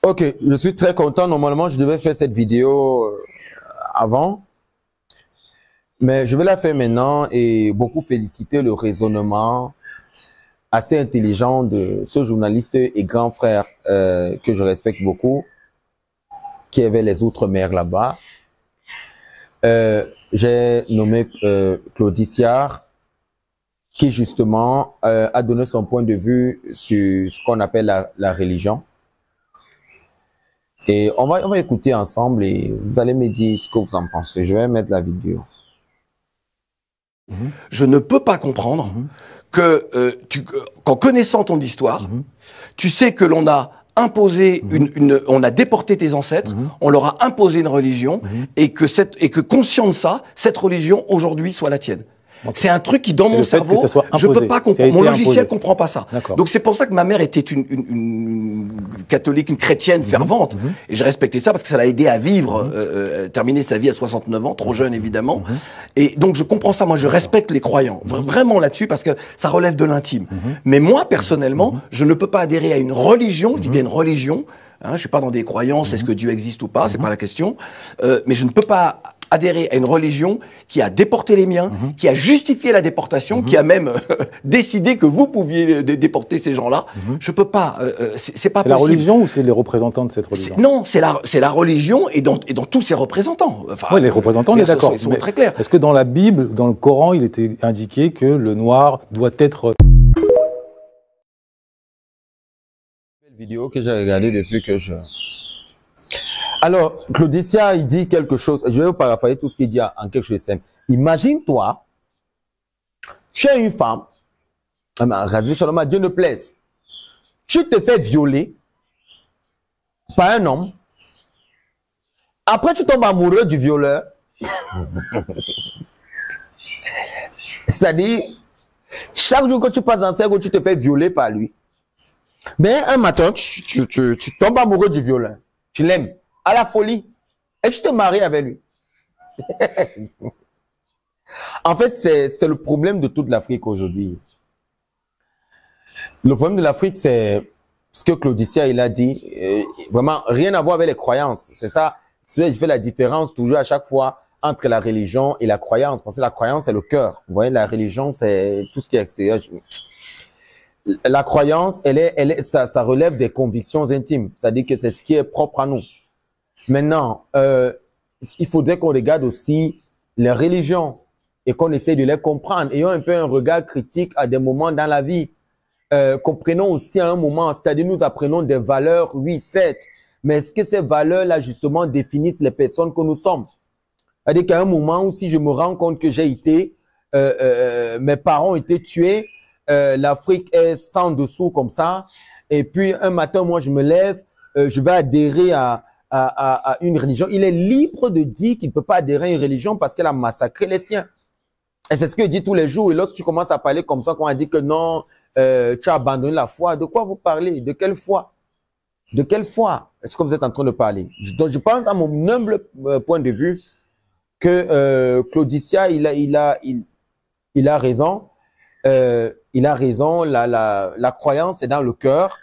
Ok, je suis très content. Normalement, je devais faire cette vidéo avant, mais je vais la faire maintenant et beaucoup féliciter le raisonnement assez intelligent de ce journaliste et grand frère que je respecte beaucoup, qui avait les Outre-mer là-bas. J'ai nommé Claudiciard, qui justement a donné son point de vue sur ce qu'on appelle la religion. Et on va écouter ensemble et vous allez me dire ce que vous en pensez. Je vais mettre la vidéo. Je ne peux pas comprendre que qu'en connaissant ton histoire, tu sais que l'on a imposé on a déporté tes ancêtres, on leur a imposé une religion et que conscient de ça, cette religion aujourd'hui soit la tienne. C'est un truc qui, dans mon cerveau, je peux pas comprendre. Mon logiciel comprend pas ça. Donc c'est pour ça que ma mère était une catholique, une chrétienne fervente. Et je respectais ça parce que ça l'a aidé à vivre, terminer sa vie à 69 ans, trop jeune évidemment. Et donc je comprends ça. Moi, je respecte les croyants, vraiment là-dessus, parce que ça relève de l'intime. Mais moi, personnellement, je ne peux pas adhérer à une religion, je dis bien une religion. Hein, je suis pas dans des croyances, est-ce que Dieu existe ou pas, c'est pas la question. Mais je ne peux pas adhérer à une religion qui a déporté les miens, qui a justifié la déportation, qui a même décidé que vous pouviez déporter ces gens-là. Je peux pas, c'est pas possible. La religion ou c'est les représentants de cette religion? Non, c'est la religion et dans tous ses représentants. Enfin, oui, les représentants, on est d'accord. Ils sont très clairs. Est-ce que dans la Bible, dans le Coran, il était indiqué que le noir doit être... Vidéo que j'ai regardée depuis que je... Alors, Claudicia, il dit quelque chose. Je vais vous paraphraser tout ce qu'il dit en quelque chose de simple. Imagine-toi, tu es une femme, Dieu ne plaise. Tu te fais violer par un homme. Après, tu tombes amoureux du violeur. C'est-à-dire, chaque jour que tu passes en cercle, tu te fais violer par lui. Mais un matin, tu tombes amoureux du violeur. Tu l'aimes. À la folie. Et tu te maries avec lui. En fait, c'est le problème de toute l'Afrique aujourd'hui. Le problème de l'Afrique, c'est ce que Claudicia, il a dit. Vraiment, rien à voir avec les croyances. C'est ça. C'est qui fait la différence toujours à chaque fois entre la religion et la croyance. Parce que la croyance, c'est le cœur. Vous voyez, la religion, c'est tout ce qui est extérieur. La croyance, ça relève des convictions intimes. C'est-à-dire que c'est ce qui est propre à nous. Maintenant, il faudrait qu'on regarde aussi les religions et qu'on essaie de les comprendre. Ayons un peu un regard critique à des moments dans la vie. Comprenons aussi à un moment, c'est-à-dire nous apprenons des valeurs, oui, certes, mais est-ce que ces valeurs-là, justement, définissent les personnes que nous sommes? C'est-à-dire qu'à un moment où si je me rends compte que j'ai été, mes parents ont été tués, l'Afrique est sans dessous comme ça, et puis un matin, moi, je me lève, je vais adhérer à une religion. Il est libre de dire qu'il ne peut pas adhérer à une religion parce qu'elle a massacré les siens. Et c'est ce qu'il dit tous les jours. Et lorsque tu commences à parler comme ça, quand on dit que non, tu as abandonné la foi, de quoi vous parlez? De quelle foi? De quelle foi est-ce que vous êtes en train de parler? Donc, je pense à mon humble point de vue que Claudicia, il a raison. Il a raison. La croyance est dans le cœur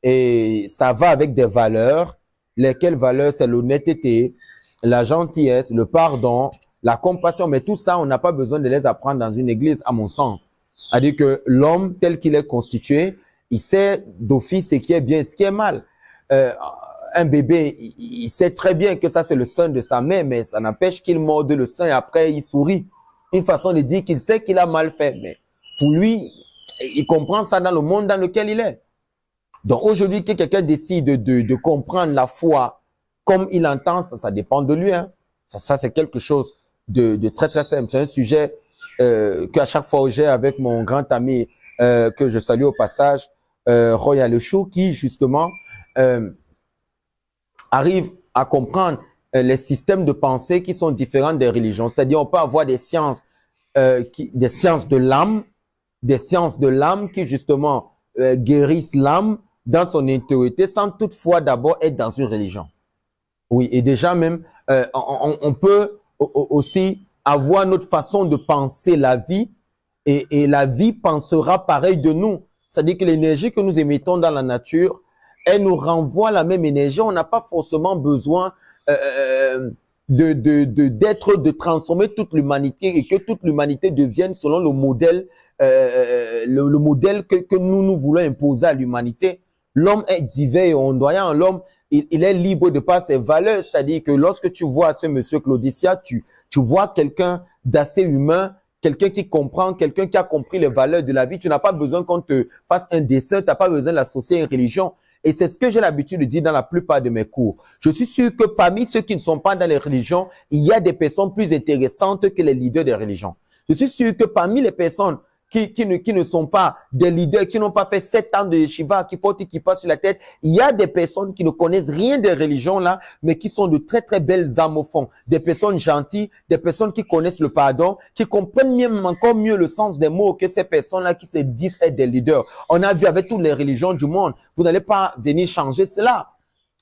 et ça va avec des valeurs. Lesquelles valeurs? C'est l'honnêteté, la gentillesse, le pardon, la compassion. Mais tout ça, on n'a pas besoin de les apprendre dans une église, à mon sens. C'est-à-dire que l'homme tel qu'il est constitué, il sait d'office ce qui est bien et ce qui est mal. Un bébé, il sait très bien que ça, c'est le sein de sa mère, mais ça n'empêche qu'il morde le sein et après, il sourit. Une façon de dire qu'il sait qu'il a mal fait. Mais pour lui, il comprend ça dans le monde dans lequel il est. Donc aujourd'hui, que quelqu'un décide de comprendre la foi comme il entend, ça dépend de lui. Hein. Ça c'est quelque chose de très très simple. C'est un sujet qu'à chaque fois j'ai avec mon grand ami que je salue au passage, Roy Alechou, qui justement arrive à comprendre les systèmes de pensée qui sont différents des religions. C'est-à-dire on peut avoir des sciences de l'âme qui justement guérissent l'âme dans son intériorité sans toutefois d'abord être dans une religion. Oui, et déjà même, on peut aussi avoir notre façon de penser la vie et la vie pensera pareil de nous. C'est-à-dire que l'énergie que nous émettons dans la nature elle nous renvoie la même énergie. On n'a pas forcément besoin de transformer toute l'humanité et que toute l'humanité devienne selon le modèle, le modèle que nous voulons imposer à l'humanité. L'homme est divers et ondoyant. L'homme, il est libre de par ses valeurs. C'est-à-dire que lorsque tu vois ce monsieur Claudicia, tu vois quelqu'un d'assez humain, quelqu'un qui comprend, quelqu'un qui a compris les valeurs de la vie. Tu n'as pas besoin qu'on te fasse un dessin, tu n'as pas besoin d'associer une religion. Et c'est ce que j'ai l'habitude de dire dans la plupart de mes cours. Je suis sûr que parmi ceux qui ne sont pas dans les religions, il y a des personnes plus intéressantes que les leaders des religions. Je suis sûr que parmi les personnes qui ne sont pas des leaders, qui n'ont pas fait 7 ans de Shiva, qui portent qui passent sur la tête, il y a des personnes qui ne connaissent rien des religions là, mais qui sont de très très belles âmes au fond. Des personnes gentilles, des personnes qui connaissent le pardon, qui comprennent même encore mieux le sens des mots que ces personnes-là qui se disent être des leaders. On a vu avec toutes les religions du monde, vous n'allez pas venir changer cela.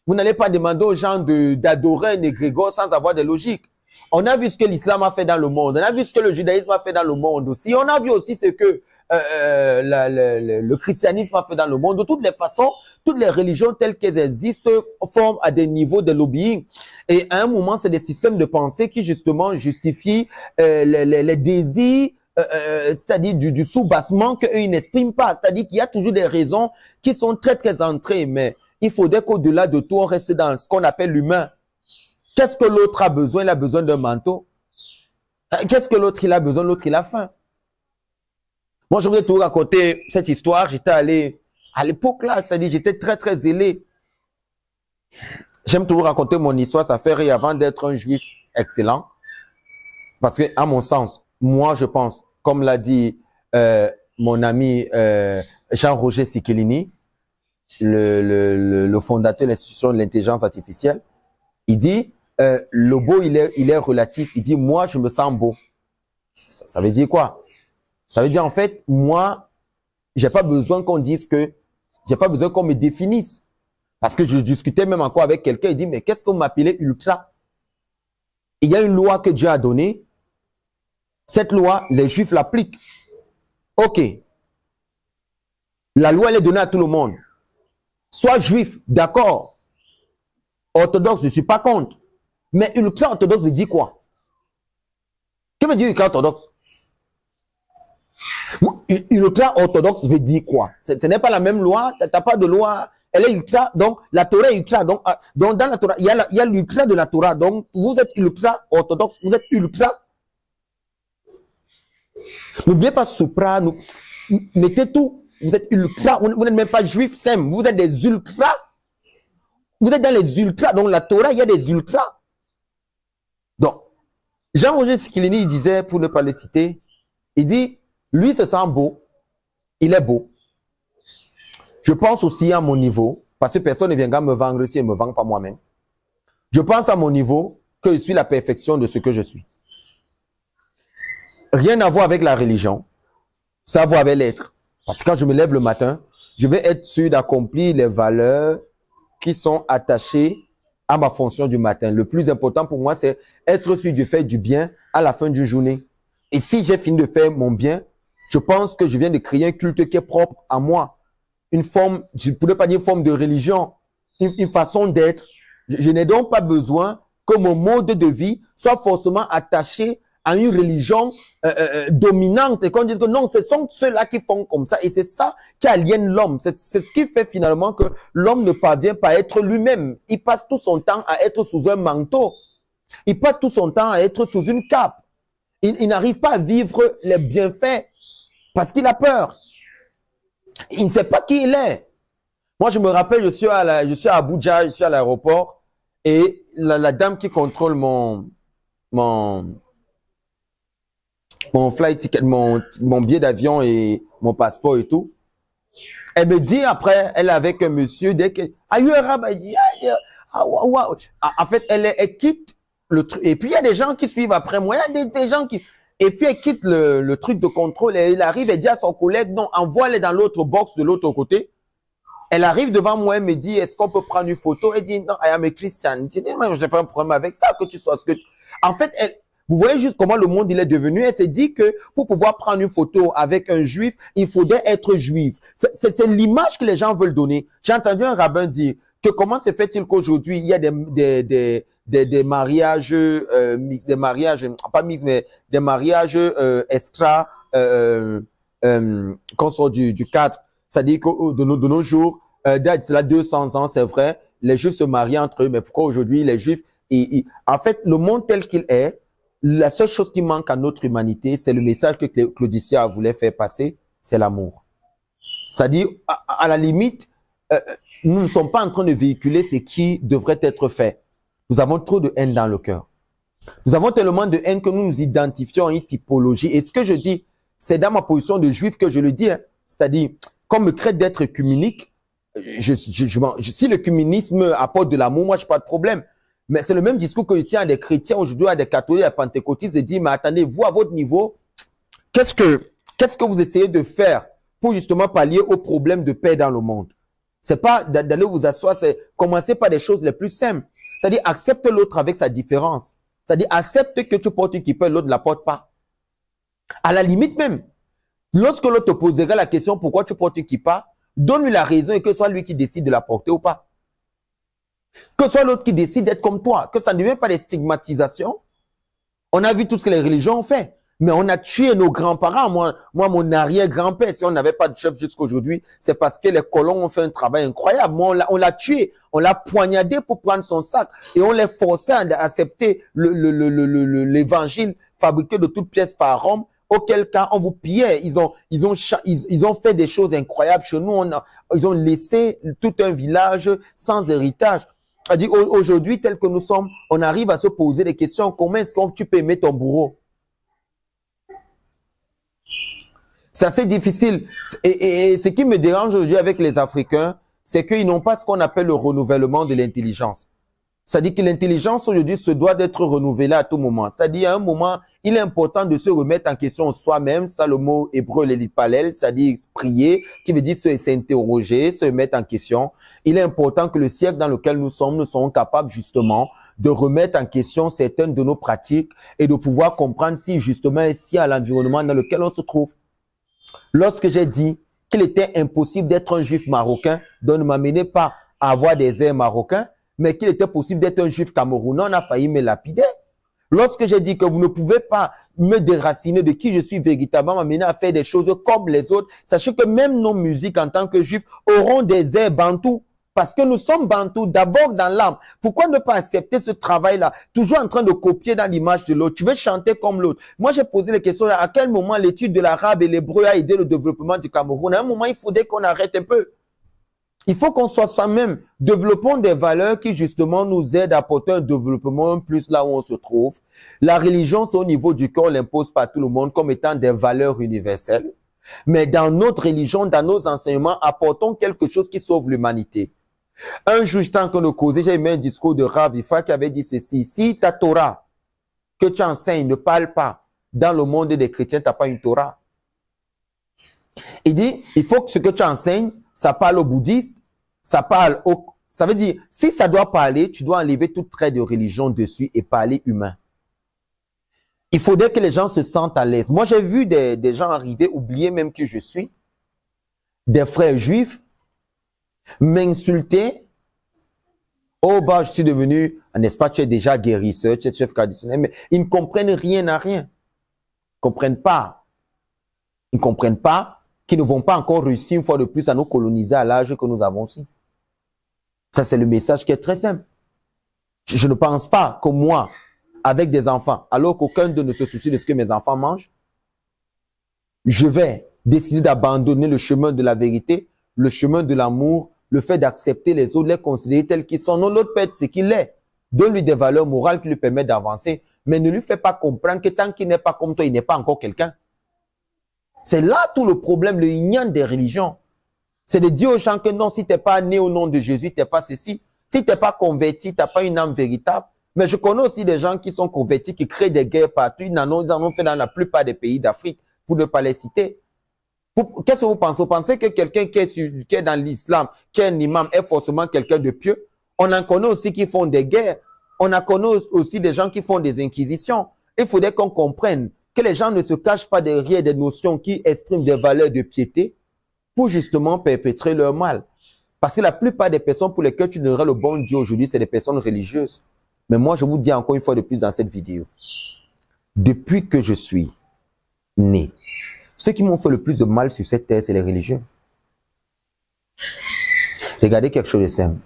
Vous n'allez pas demander aux gens d'adorer un égrégore sans avoir de logique. On a vu ce que l'islam a fait dans le monde. On a vu ce que le judaïsme a fait dans le monde aussi. On a vu aussi ce que le christianisme a fait dans le monde. De toutes les façons, toutes les religions telles qu'elles existent forment à des niveaux de lobbying. Et à un moment, c'est des systèmes de pensée qui justement justifient les désirs, c'est-à-dire du sous-bassement qu'eux n'expriment pas. C'est-à-dire qu'il y a toujours des raisons qui sont très très entrées. Mais il faudrait qu'au-delà de tout, on reste dans ce qu'on appelle l'humain. Qu'est-ce que l'autre a besoin? Il a besoin d'un manteau. Qu'est-ce que l'autre il a besoin? L'autre il a faim. Moi, je voudrais tout raconter cette histoire. J'étais allé à l'époque là, c'est-à-dire j'étais très très zélé. J'aime toujours raconter mon histoire. Ça fait rire avant d'être un juif excellent. Parce que, à mon sens, moi je pense, comme l'a dit mon ami Jean-Roger Sikélini, le fondateur de l'institution de l'intelligence artificielle, il dit le beau il est relatif. Il dit moi je me sens beau. Ça veut dire quoi? Ça veut dire en fait moi j'ai pas besoin qu'on dise que j'ai pas besoin qu'on me définisse. Parce que je discutais même encore avec quelqu'un, il dit mais qu'est-ce que vous m'appelez ultra? Il y a une loi que Dieu a donnée. Cette loi, les juifs l'appliquent. Ok. La loi elle est donnée à tout le monde. Sois juif, d'accord. Orthodoxe, je suis pas contre. Mais ultra orthodoxe veut dire quoi? Que veut dire ultra orthodoxe? Ultra orthodoxe veut dire quoi? Ce n'est pas la même loi, tu n'as pas de loi, elle est ultra, donc la Torah est ultra, donc dans la Torah, il y a l'ultra de la Torah, donc vous êtes ultra orthodoxe, vous êtes ultra. N'oubliez pas supra, mettez tout, vous êtes ultra, vous n'êtes même pas juif, simple, vous êtes des ultras. Vous êtes dans les ultras. Donc, la Torah, il y a des ultras. Donc, Jean-Roger Sikélini, il disait, pour ne pas le citer, il dit, lui se sent beau. Il est beau. Je pense aussi à mon niveau, parce que personne ne viendra me vendre si elle ne me vend pas moi-même. Je pense à mon niveau que je suis la perfection de ce que je suis. Rien à voir avec la religion. Ça a à voir avec l'être. Parce que quand je me lève le matin, je vais être sûr d'accomplir les valeurs qui sont attachés à ma fonction du matin. Le plus important pour moi, c'est être sûr de faire du bien à la fin d'une journée. Et si j'ai fini de faire mon bien, je pense que je viens de créer un culte qui est propre à moi. Une forme, je ne pourrais pas dire une forme de religion, une façon d'être. Je n'ai donc pas besoin que mon mode de vie soit forcément attaché à une religion dominante et qu'on dise que non, ce sont ceux-là qui font comme ça et c'est ça qui aliène l'homme. C'est ce qui fait finalement que l'homme ne parvient pas à être lui-même. Il passe tout son temps à être sous un manteau. Il passe tout son temps à être sous une cape. Il n'arrive pas à vivre les bienfaits parce qu'il a peur. Il ne sait pas qui il est. Moi, je me rappelle, je suis à Abuja, je suis à l'aéroport et la dame qui contrôle mon flight ticket, mon billet d'avion et mon passeport et tout. Elle me dit après, elle est avec un monsieur, dès que, en fait, elle quitte le truc. Et puis, il y a des gens qui suivent après moi. Il y a des gens qui, et puis, elle quitte le truc de contrôle et il arrive et dit à son collègue, non, envoie-les dans l'autre box de l'autre côté. Elle arrive devant moi, elle me dit, est-ce qu'on peut prendre une photo? Elle dit, non, I am a Christian. Je dis, non, je n'ai pas un problème avec ça, que tu sois ce que tu... En fait, Vous voyez juste comment le monde il est devenu. Elle s'est dit que pour pouvoir prendre une photo avec un juif, il faudrait être juif. C'est l'image que les gens veulent donner. J'ai entendu un rabbin dire que comment se fait-il qu'aujourd'hui il y a des mariages mixtes, des mariages pas mixtes mais des mariages extra qu'on sort du cadre. C'est-à-dire que de nos jours, là 200 ans, c'est vrai, les juifs se marient entre eux, mais pourquoi aujourd'hui les juifs en fait, le monde tel qu'il est, la seule chose qui manque à notre humanité, c'est le message que Claudicia voulait faire passer, c'est l'amour. C'est-à-dire, à la limite, nous ne sommes pas en train de véhiculer ce qui devrait être fait. Nous avons trop de haine dans le cœur. Nous avons tellement de haine que nous nous identifions à une typologie. Et ce que je dis, c'est dans ma position de juif que je le dis. Hein. C'est-à-dire, qu'on me crée d'être œcuménique, si le communisme apporte de l'amour, moi, je n'ai pas de problème. Mais c'est le même discours que je tiens à des chrétiens aujourd'hui, à des catholiques, à des pentecôtistes, de dire, mais attendez, vous, à votre niveau, qu'est-ce que vous essayez de faire pour justement pallier aux problèmes de paix dans le monde? C'est pas d'aller vous asseoir, c'est commencer par des choses les plus simples. C'est-à-dire, accepte l'autre avec sa différence. C'est-à-dire, accepte que tu portes une kippa, l'autre ne la porte pas. À la limite même, lorsque l'autre te posera la question pourquoi tu portes une kippa, donne-lui la raison et que ce soit lui qui décide de la porter ou pas. Que ce soit l'autre qui décide d'être comme toi, que ça ne devient pas des stigmatisations. On a vu tout ce que les religions ont fait. Mais on a tué nos grands-parents. Moi, mon arrière-grand-père, si on n'avait pas de chef jusqu'à aujourd'hui, c'est parce que les colons ont fait un travail incroyable. Moi, on l'a tué. On l'a poignardé pour prendre son sac. Et on les forçait à accepter l'évangile fabriqué de toutes pièces par Rome. Auquel cas, on vous pillait. Ils ont fait des choses incroyables chez nous. Ils ont laissé tout un village sans héritage. C'est-à-dire, aujourd'hui, tel que nous sommes, on arrive à se poser des questions. Comment est-ce que tu peux aimer ton bourreau? C'est assez difficile. Et ce qui me dérange aujourd'hui avec les Africains, c'est qu'ils n'ont pas ce qu'on appelle le renouvellement de l'intelligence. C'est-à-dire que l'intelligence aujourd'hui se doit d'être renouvelée à tout moment. C'est-à-dire à un moment, il est important de se remettre en question soi-même. C'est le mot hébreu, l'elipalel, c'est-à-dire prier, qui veut dire s'interroger, se mettre en question. Il est important que le siècle dans lequel nous soyons capables justement de remettre en question certaines de nos pratiques et de pouvoir comprendre si justement ici à l'environnement dans lequel on se trouve. Lorsque j'ai dit qu'il était impossible d'être un juif marocain, donc ne m'amenez pas à avoir des airs marocains, mais qu'il était possible d'être un juif camerounais, on a failli me lapider. Lorsque j'ai dit que vous ne pouvez pas me déraciner de qui je suis véritablement, m'amener à faire des choses comme les autres, sachez que même nos musiques en tant que juifs auront des airs bantous. Parce que nous sommes bantous d'abord dans l'âme. Pourquoi ne pas accepter ce travail-là? Toujours en train de copier dans l'image de l'autre. Tu veux chanter comme l'autre. Moi, j'ai posé les questions. À quel moment l'étude de l'arabe et l'hébreu a aidé le développement du Cameroun? À un moment, il faudrait qu'on arrête un peu. Il faut qu'on soit soi-même. Développons des valeurs qui, justement, nous aident à apporter un développement plus là où on se trouve. La religion, c'est au niveau du cœur, on l'impose pas à tout le monde comme étant des valeurs universelles. Mais dans notre religion, dans nos enseignements, apportons quelque chose qui sauve l'humanité. Un jour, tant qu'on nous causait, j'ai aimé un discours de Rav Ifa qui avait dit ceci. Si ta Torah que tu enseignes ne parle pas dans le monde des chrétiens, tu n'as pas une Torah. Il dit, il faut que ce que tu enseignes, ça parle aux bouddhistes, ça veut dire, si ça doit parler, tu dois enlever tout trait de religion dessus et parler humain. Il faudrait que les gens se sentent à l'aise. Moi, j'ai vu des gens arriver, oublier même qui je suis, des frères juifs, m'insulter. Oh, bah, je suis devenu, n'est-ce pas, tu es déjà guérisseur, tu es chef traditionnel, mais ils ne comprennent rien à rien. Ils ne comprennent pas. Ils ne comprennent pas qu'ils ne vont pas encore réussir une fois de plus à nous coloniser à l'âge que nous avons aussi. Ça, c'est le message qui est très simple. Je ne pense pas que moi, avec des enfants, alors qu'aucun d'eux ne se soucie de ce que mes enfants mangent, je vais décider d'abandonner le chemin de la vérité, le chemin de l'amour, le fait d'accepter les autres, les considérer tels qu'ils sont. Non, l'autre peut être ce qu'il est. Donne-lui des valeurs morales qui lui permettent d'avancer, mais ne lui fais pas comprendre que tant qu'il n'est pas comme toi, il n'est pas encore quelqu'un. C'est là tout le problème, le yin des religions. C'est de dire aux gens que non, si tu n'es pas né au nom de Jésus, tu n'es pas ceci. Si tu n'es pas converti, tu n'as pas une âme véritable. Mais je connais aussi des gens qui sont convertis, qui créent des guerres partout. Ils en ont fait dans la plupart des pays d'Afrique, pour ne pas les citer. Qu'est-ce que vous pensez? Vous pensez que quelqu'un qui est dans l'islam, qui est un imam, est forcément quelqu'un de pieux? On en connaît aussi qui font des guerres. On en connaît aussi des gens qui font des inquisitions. il faudrait qu'on comprenne que les gens ne se cachent pas derrière des notions qui expriment des valeurs de piété pour justement perpétrer leur mal. Parce que la plupart des personnes pour lesquelles tu donnerais le bon Dieu aujourd'hui, c'est des personnes religieuses. Mais moi, je vous dis encore une fois de plus dans cette vidéo, depuis que je suis né, ceux qui m'ont fait le plus de mal sur cette terre, c'est les religieux. Regardez quelque chose de simple.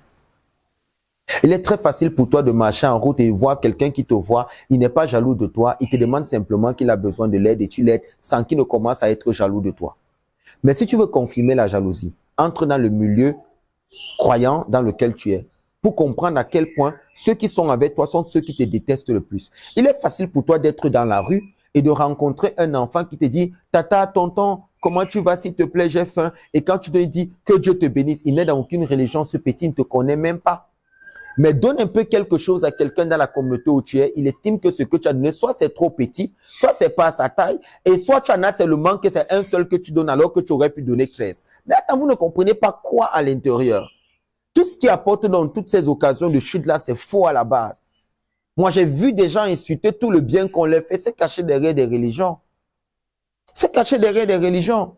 Il est très facile pour toi de marcher en route et voir quelqu'un qui te voit, il n'est pas jaloux de toi, il te demande simplement qu'il a besoin de l'aide et tu l'aides sans qu'il ne commence à être jaloux de toi. Mais si tu veux confirmer la jalousie, entre dans le milieu croyant dans lequel tu es pour comprendre à quel point ceux qui sont avec toi sont ceux qui te détestent le plus. Il est facile pour toi d'être dans la rue et de rencontrer un enfant qui te dit « Tata, tonton, comment tu vas s'il te plaît, j'ai faim » et quand tu te dis « Que Dieu te bénisse », il n'est dans aucune religion, ce petit ne te connaît même pas. Mais donne un peu quelque chose à quelqu'un dans la communauté où tu es, il estime que ce que tu as donné, soit c'est trop petit, soit c'est pas à sa taille, et soit tu en as tellement que c'est un seul que tu donnes alors que tu aurais pu donner 13. Mais attends, vous ne comprenez pas quoi à l'intérieur. Tout ce qui apporte dans toutes ces occasions de chute-là, c'est faux à la base. Moi, j'ai vu des gens insulter tout le bien qu'on leur fait, c'est caché derrière des religions. C'est caché derrière des religions.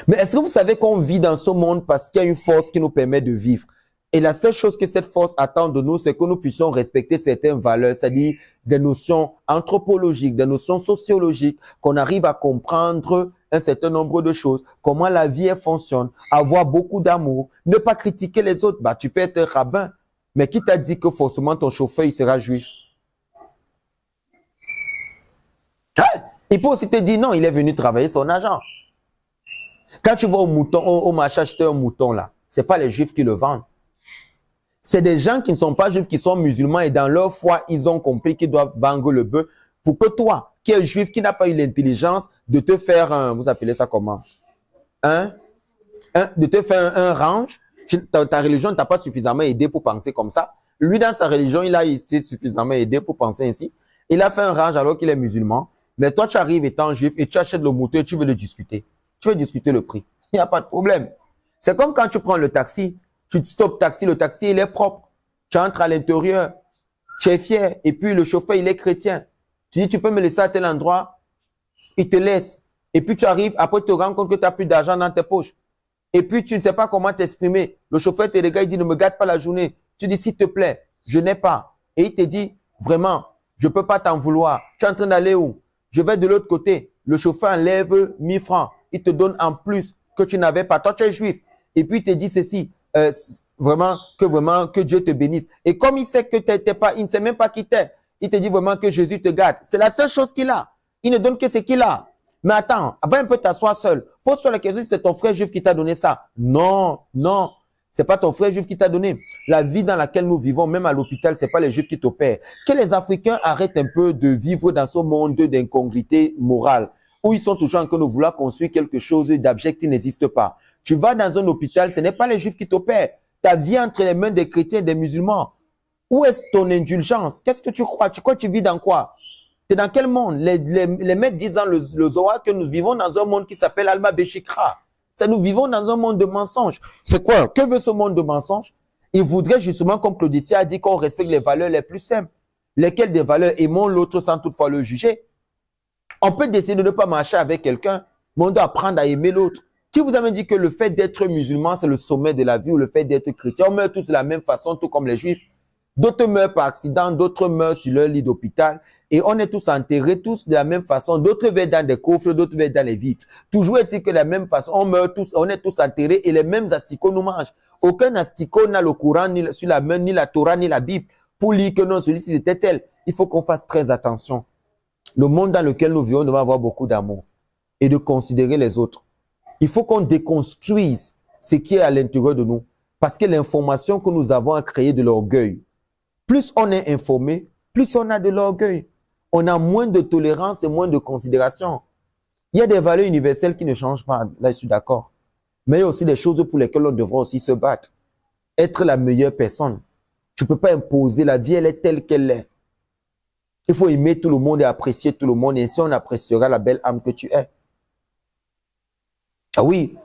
Mais est-ce que vous savez qu'on vit dans ce monde parce qu'il y a une force qui nous permet de vivre? Et la seule chose que cette force attend de nous, c'est que nous puissions respecter certaines valeurs, c'est-à-dire des notions anthropologiques, des notions sociologiques, qu'on arrive à comprendre un certain nombre de choses, comment la vie fonctionne, avoir beaucoup d'amour, ne pas critiquer les autres. Bah, tu peux être rabbin, mais qui t'a dit que forcément ton chauffeur, il sera juif? Hein? Il peut aussi te dire non, il est venu travailler son argent. Quand tu vas au mouton, au marché acheter un mouton là, c'est pas les juifs qui le vendent. C'est des gens qui ne sont pas juifs, qui sont musulmans et dans leur foi, ils ont compris qu'ils doivent vendre le bœuf pour que toi, qui es juif, qui n'a pas eu l'intelligence de te faire un, vous appelez ça comment? De te faire un range. Ta religion ne t'a pas suffisamment aidé pour penser comme ça. Lui, dans sa religion, il a été suffisamment aidé pour penser ainsi. Il a fait un range alors qu'il est musulman. Mais toi, tu arrives étant juif et tu achètes le mouton et tu veux le discuter. Tu veux discuter le prix. Il n'y a pas de problème. C'est comme quand tu prends le taxi. Tu te stoppes taxi, le taxi, il est propre. Tu entres à l'intérieur. Tu es fier. Et puis, le chauffeur, il est chrétien. Tu dis, tu peux me laisser à tel endroit. Il te laisse. Et puis, tu arrives. Après, tu te rends compte que tu n'as plus d'argent dans tes poches. Et puis, tu ne sais pas comment t'exprimer. Le chauffeur te regarde, il dit, ne me gâte pas la journée. Tu dis, s'il te plaît, je n'ai pas. Et il te dit, vraiment, je ne peux pas t'en vouloir. Tu es en train d'aller où? Je vais de l'autre côté. Le chauffeur enlève 1000 francs. Il te donne en plus que tu n'avais pas. Toi, tu es juif. Et puis, il te dit ceci. Vraiment, que Dieu te bénisse. Et comme il sait que t'es pas, il ne sait même pas qui t'es. Il te dit vraiment que Jésus te garde. C'est la seule chose qu'il a. Il ne donne que ce qu'il a. Mais attends, va un peu t'asseoir seul. Pose-toi la question si c'est ton frère juif qui t'a donné ça. Non, non. C'est pas ton frère juif qui t'a donné. La vie dans laquelle nous vivons, même à l'hôpital, c'est pas les juifs qui t'opèrent. Que les Africains arrêtent un peu de vivre dans ce monde d'incongruité morale, où ils sont toujours en train de vouloir construire quelque chose d'abject qui n'existe pas. Tu vas dans un hôpital, ce n'est pas les juifs qui t'opèrent. Ta vie entre les mains des chrétiens et des musulmans. Où est ton indulgence? Qu'est-ce que tu crois? Tu crois que tu vis dans quoi? Tu es dans quel monde? Les maîtres disent dans le Zohar que nous vivons dans un monde qui s'appelle Alma Beshikra. C'est nous vivons dans un monde de mensonges. C'est quoi? Que veut ce monde de mensonges? Il voudrait justement, comme Claudicia a dit, qu'on respecte les valeurs les plus simples. Lesquelles des valeurs? Aimons l'autre sans toutefois le juger. On peut décider de ne pas marcher avec quelqu'un, mais on doit apprendre à aimer l'autre. Qui vous a dit que le fait d'être musulman, c'est le sommet de la vie, ou le fait d'être chrétien? On meurt tous de la même façon, tout comme les juifs. D'autres meurent par accident, d'autres meurent sur leur lit d'hôpital. Et on est tous enterrés, tous de la même façon. D'autres vivent dans des coffres, d'autres vivent dans les vitres. Toujours est-il que de la même façon, on meurt tous, on est tous enterrés et les mêmes asticots nous mangent. Aucun asticot n'a le Coran ni sur la main, ni la Torah, ni la Bible. Pour lire que non, celui-ci c'était tel. Il faut qu'on fasse très attention. Le monde dans lequel nous vivons doit avoir beaucoup d'amour et de considérer les autres. Il faut qu'on déconstruise ce qui est à l'intérieur de nous. Parce que l'information que nous avons a créé de l'orgueil. Plus on est informé, plus on a de l'orgueil. On a moins de tolérance et moins de considération. Il y a des valeurs universelles qui ne changent pas. Là, je suis d'accord. Mais il y a aussi des choses pour lesquelles on devra aussi se battre. Être la meilleure personne. Tu ne peux pas imposer. La vie, elle est telle qu'elle est. Il faut aimer tout le monde et apprécier tout le monde. Et ainsi, on appréciera la belle âme que tu es. Ah oui,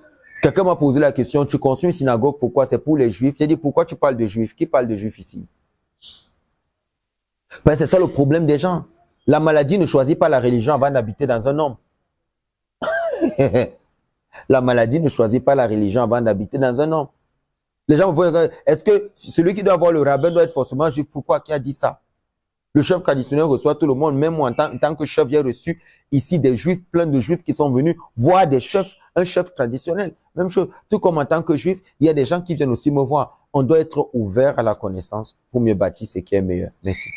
quelqu'un m'a posé la question, tu construis une synagogue, pourquoi? C'est pour les juifs. J'ai dit, pourquoi tu parles de juifs? Qui parle de juifs ici? Ben, c'est ça le problème des gens. La maladie ne choisit pas la religion avant d'habiter dans un homme. La maladie ne choisit pas la religion avant d'habiter dans un homme. Les gens me posent, est-ce que celui qui doit avoir le rabbin doit être forcément juif? Pourquoi? Qui a dit ça? Le chef traditionnel reçoit tout le monde. Même moi, en tant que chef, j'ai reçu ici des juifs, plein de juifs qui sont venus voir des chefs, un chef traditionnel. Même chose. Tout comme en tant que juif, il y a des gens qui viennent aussi me voir. On doit être ouvert à la connaissance pour mieux bâtir ce qui est meilleur. Merci.